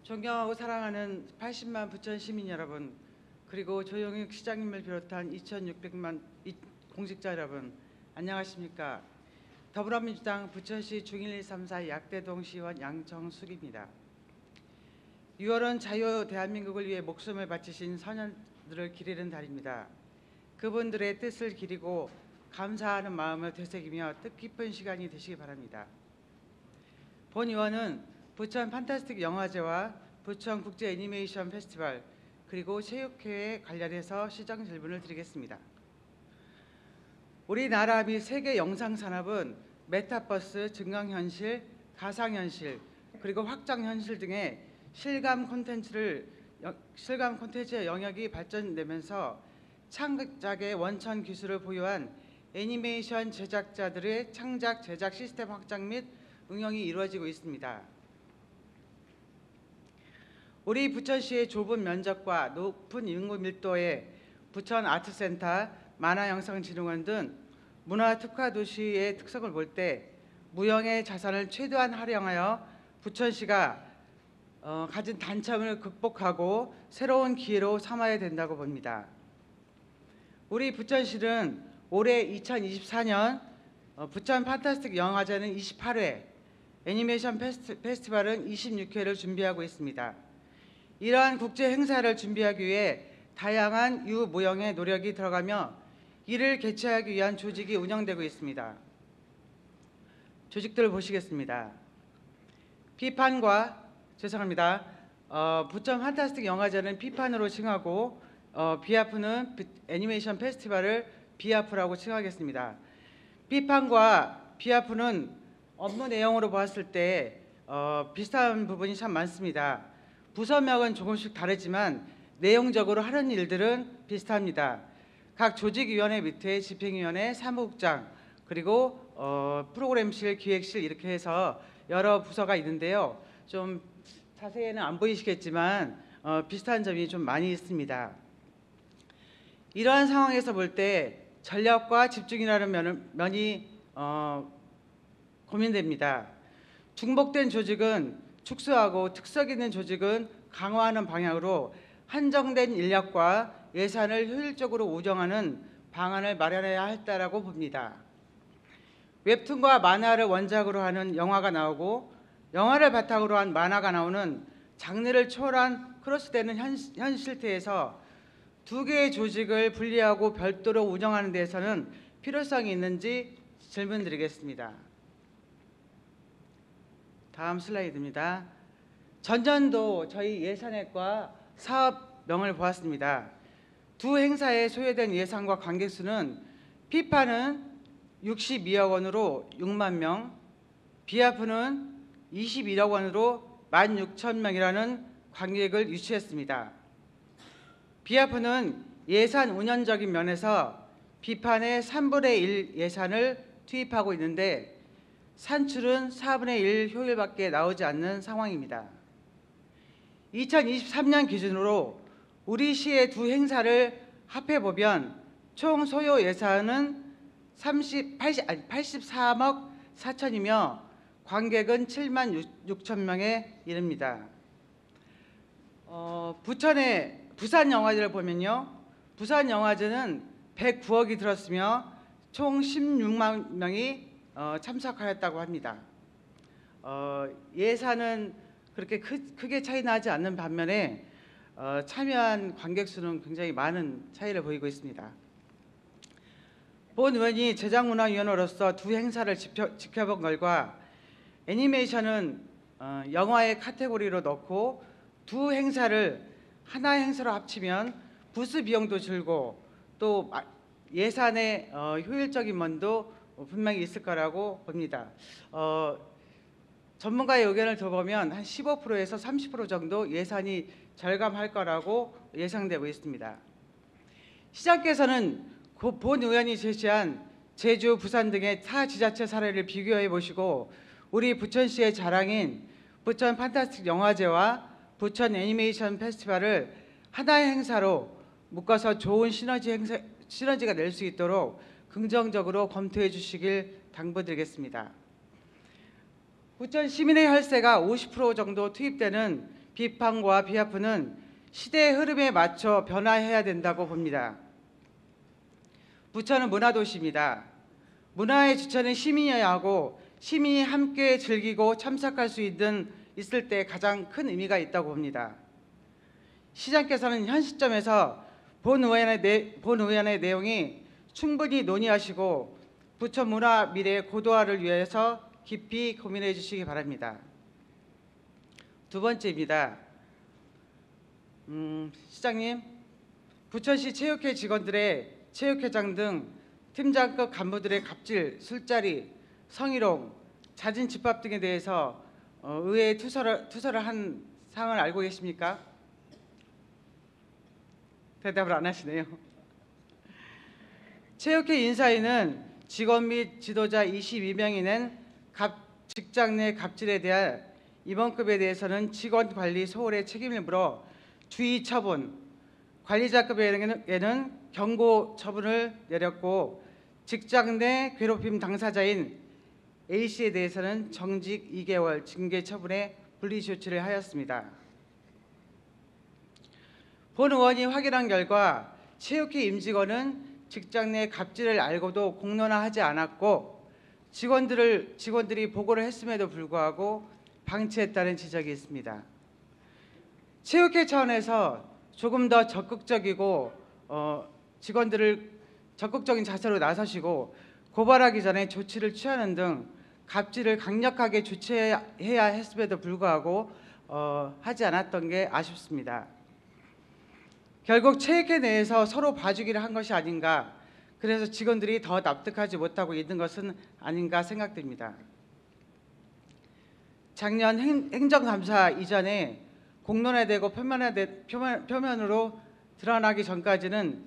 존경하고 사랑하는 80만 부천 시민 여러분, 그리고 조영익 시장님을 비롯한 2,600만 공직자 여러분, 안녕하십니까? 더불어민주당 부천시 중1, 2, 3, 4 약대동 시의원 양정숙입니다. 6월은 자유 대한민국을 위해 목숨을 바치신 선현들을 기리는 달입니다. 그분들의 뜻을 기리고 감사하는 마음을 되새기며 뜻깊은 시간이 되시기 바랍니다. 본 의원은 부천 판타스틱 영화제와 부천 국제 애니메이션 페스티벌 그리고 체육회에 관련해서 시정 질문을 드리겠습니다. 우리나라 및 세계 영상 산업은 메타버스, 증강현실, 가상현실 그리고 확장현실 등의 실감 콘텐츠의 영역이 발전되면서 창작의 원천 기술을 보유한 애니메이션 제작자들의 창작 제작 시스템 확장 및 응용이 이루어지고 있습니다. 우리 부천시의 좁은 면적과 높은 인구 밀도의 부천 아트센터, 만화영상진흥원 등 문화특화도시의 특성을 볼 때 무형의 자산을 최대한 활용하여 부천시가 가진 단점을 극복하고 새로운 기회로 삼아야 된다고 봅니다. 우리 부천시는 올해 2024년 부천 판타스틱 영화제는 28회, 애니메이션 페스티벌은 26회를 준비하고 있습니다. 이러한 국제 행사를 준비하기 위해 다양한 유무형의 노력이 들어가며 이를 개최하기 위한 조직이 운영되고 있습니다. 조직들을 보시겠습니다. 부천 판타스틱 영화제는 피판으로 칭하고 비아프는 애니메이션 페스티벌을 비아프라고 칭하겠습니다. 피판과 비아프는 업무 내용으로 보았을 때 비슷한 부분이 참 많습니다. 부서명은 조금씩 다르지만 내용적으로 하는 일들은 비슷합니다. 각 조직위원회 밑에 집행위원회, 사무국장, 그리고 프로그램실, 기획실 이렇게 해서 여러 부서가 있는데요. 좀 자세히는 안 보이시겠지만 비슷한 점이 좀 많이 있습니다. 이러한 상황에서 볼 때 전략과 집중이라는 면이 고민됩니다. 중복된 조직은 축소하고 특색 있는 조직은 강화하는 방향으로 한정된 인력과 예산을 효율적으로 운영하는 방안을 마련해야 했다라고 봅니다. 웹툰과 만화를 원작으로 하는 영화가 나오고 영화를 바탕으로 한 만화가 나오는 장르를 초월한 크로스되는 현실태에서 두 개의 조직을 분리하고 별도로 운영하는 데에서는 필요성이 있는지 질문드리겠습니다. 다음 슬라이드입니다. 전년도 저희 예산액과 사업명을 보았습니다. 두 행사에 소요된 예산과 관객 수는 피파는 62억 원으로 6만 명, 비아프는 21억 원으로 16,000명이라는 관객을 유치했습니다. 비아프는 예산 운영적인 면에서 비판의 3분의 1 예산을 투입하고 있는데 산출은 4분의 1 효율밖에 나오지 않는 상황입니다. 2023년 기준으로 우리 시의 두 행사를 합해보면 총 소요 예산은 83억 4천이며 관객은 7만 6천 명에 이릅니다. 부산 영화제를 보면요. 부산 영화제는 109억이 들었으며 총 16만 명이 참석하였다고 합니다. 예산은 그렇게 크게 차이 나지 않는 반면에 참여한 관객 수는 굉장히 많은 차이를 보이고 있습니다. 본 의원이 제작문화위원으로서 두 행사를 지켜본 결과 애니메이션은 영화의 카테고리로 넣고 두 행사를 하나의 행사로 합치면 부스 비용도 줄고 또 예산의 효율적인 면도 분명히 있을 거라고 봅니다. 전문가의 의견을 들어보면 한 15%에서 30% 정도 예산이 절감할 거라고 예상되고 있습니다. 시장께서는 본 의원이 제시한 제주, 부산 등의 타 지자체 사례를 비교해 보시고 우리 부천시의 자랑인 부천 판타스틱 영화제와 부천 애니메이션 페스티벌을 하나의 행사로 묶어서 좋은 시너지가 낼 수 있도록 긍정적으로 검토해 주시길 당부드리겠습니다. 부천 시민의 혈세가 50% 정도 투입되는 비판과 비하프는 시대의 흐름에 맞춰 변화해야 된다고 봅니다. 부천은 문화도시입니다. 문화의 주체는 시민이어야 하고 시민이 함께 즐기고 참석할 수 있을 때 가장 큰 의미가 있다고 봅니다. 시장께서는 현 시점에서 본의원의 내용이 충분히 논의하시고 부천 문화 미래의 고도화를 위해서 깊이 고민해 주시기 바랍니다. 두 번째입니다. 시장님, 부천시 체육회 직원들의 체육회장 등 팀장급 간부들의 갑질, 술자리, 성희롱, 잦은 집합 등에 대해서 의회에 투서를 한 사항을 알고 계십니까? 대답을 안 하시네요. 체육회 인사위는 직원 및 지도자 22명이 낸 직장 내 갑질에 대한 임원급에 대해서는 직원 관리 소홀의 책임을 물어 주의 처분, 관리자급에는 경고 처분을 내렸고 직장 내 괴롭힘 당사자인 A씨에 대해서는 정직 2개월 징계 처분에 분리조치를 하였습니다. 본 의원이 확인한 결과 체육회 임직원은 직장 내 갑질을 알고도 공론화하지 않았고 직원들이 보고를 했음에도 불구하고 방치했다는 지적이 있습니다. 체육회 차원에서 조금 더 적극적이고 직원들을 적극적인 자세로 나서시고 고발하기 전에 조치를 취하는 등 갑질을 강력하게 조치해야 했음에도 불구하고 하지 않았던 게 아쉽습니다. 결국 체육회 내에서 서로 봐주기를 한 것이 아닌가, 그래서 직원들이 더 납득하지 못하고 있는 것은 아닌가 생각됩니다. 작년 행정감사 이전에 공론화되고 표면으로 드러나기 전까지는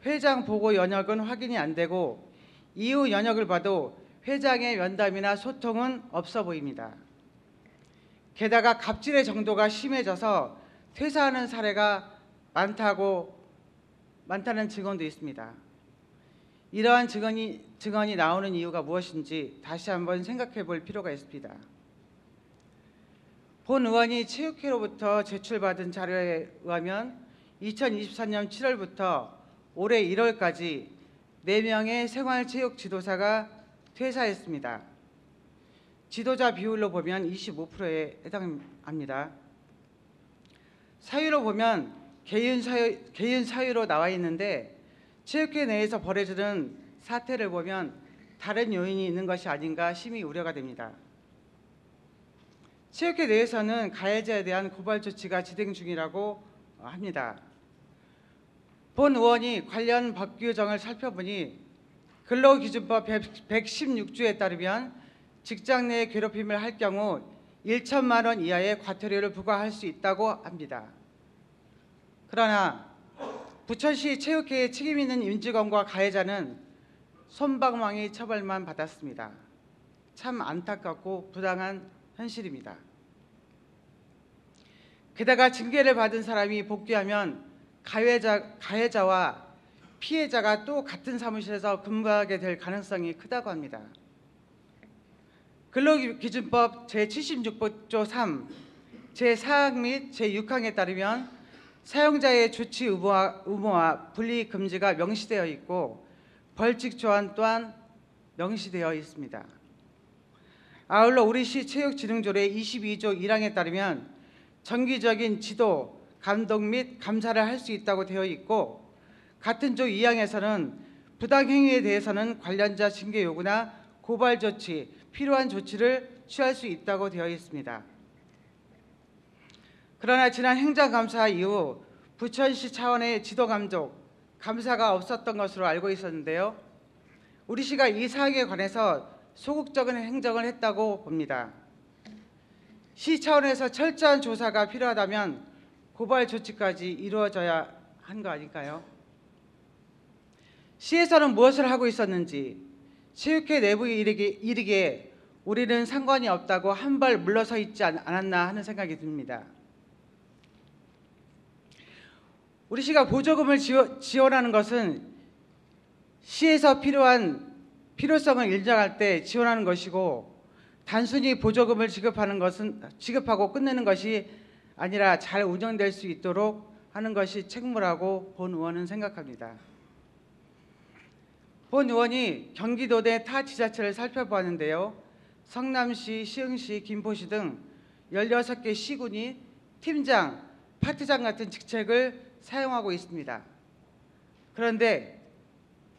회장 보고 연역은 확인이 안 되고 이후 연역을 봐도 회장의 면담이나 소통은 없어 보입니다. 게다가 갑질의 정도가 심해져서 퇴사하는 사례가 많다는 증언도 있습니다. 이러한 증언이 나오는 이유가 무엇인지 다시 한번 생각해 볼 필요가 있습니다. 본 의원이 체육회로부터 제출받은 자료에 의하면 2024년 7월부터 올해 1월까지 4명의 생활체육 지도사가 퇴사했습니다. 지도자 비율로 보면 25%에 해당합니다. 사유로 보면 개인 사유로 나와 있는데 체육회 내에서 벌어지는 사태를 보면 다른 요인이 있는 것이 아닌가 심히 우려가 됩니다. 체육회 내에서는 가해자에 대한 고발 조치가 진행 중이라고 합니다. 본 의원이 관련 법 규정을 살펴보니 근로기준법 116조에 따르면 직장 내 괴롭힘을 할 경우 1천만 원 이하의 과태료를 부과할 수 있다고 합니다. 그러나 부천시 체육회의 책임 있는 임직원과 가해자는 솜방망이 처벌만 받았습니다. 참 안타깝고 부당한 현실입니다. 게다가 징계를 받은 사람이 복귀하면 가해자와 피해자가 또 같은 사무실에서 근무하게 될 가능성이 크다고 합니다. 근로기준법 제76조 3, 제4항 및 제6항에 따르면 사용자의 조치 의무와 분리 금지가 명시되어 있고 벌칙 조항 또한 명시되어 있습니다. 아울러 우리 시 체육진흥조례 22조 1항에 따르면 정기적인 지도, 감독 및 감사를 할 수 있다고 되어 있고 같은 조 2항에서는 부당행위에 대해서는 관련자 징계 요구나 고발 조치, 필요한 조치를 취할 수 있다고 되어 있습니다. 그러나 지난 행정감사 이후 부천시 차원의 지도감독, 감사가 없었던 것으로 알고 있었는데요. 우리 시가 이 사항에 관해서 소극적인 행정을 했다고 봅니다. 시 차원에서 철저한 조사가 필요하다면 고발 조치까지 이루어져야 한 거 아닐까요? 시에서는 무엇을 하고 있었는지, 체육회 내부 일이기에 우리는 상관이 없다고 한 발 물러서 있지 않았나 하는 생각이 듭니다. 우리 시가 보조금을 지원하는 것은 시에서 필요성을 인정할 때 지원하는 것이고 단순히 보조금을 지급하고 끝내는 것이 아니라 잘 운영될 수 있도록 하는 것이 책무라고 본 의원은 생각합니다. 본 의원이 경기도 내 타 지자체를 살펴보았는데요. 성남시, 시흥시, 김포시 등 16개 시군이 팀장, 파트장 같은 직책을 사용하고 있습니다. 그런데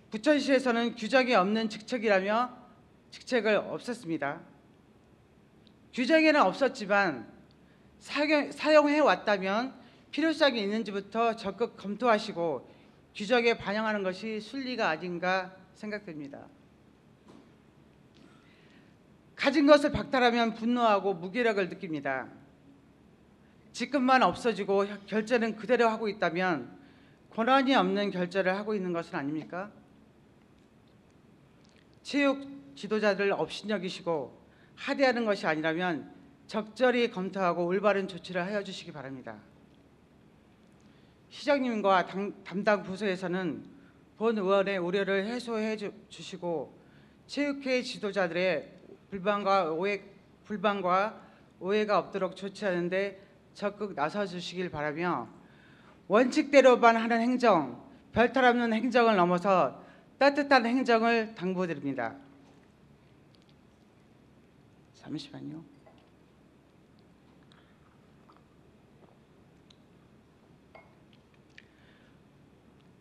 부천시에서는 규정이 없는 직책이라며 직책을 없앴습니다. 규정에는 없었지만 사용해 왔다면 필요성이 있는지부터 적극 검토하시고 규정에 반영하는 것이 순리가 아닌가 생각됩니다. 가진 것을 박탈하면 분노하고 무기력을 느낍니다. 직급만 없어지고 결제는 그대로 하고 있다면 권한이 없는 결제를 하고 있는 것은 아닙니까? 체육 지도자들 업신여기시고 하대하는 것이 아니라면 적절히 검토하고 올바른 조치를 하여 주시기 바랍니다. 시장님과 담당 부서에서는 본 의원의 우려를 해소해 주시고 체육회 지도자들의 불만과 오해가 없도록 조치하는 데 적극 나서 주시길 바라며 원칙대로만 하는 행정, 별탈 없는 행정을 넘어서 따뜻한 행정을 당부드립니다. 잠시만요.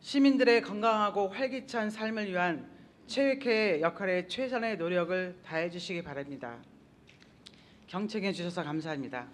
시민들의 건강하고 활기찬 삶을 위한 체육회의 역할에 최선의 노력을 다해 주시기 바랍니다. 경청해 주셔서 감사합니다.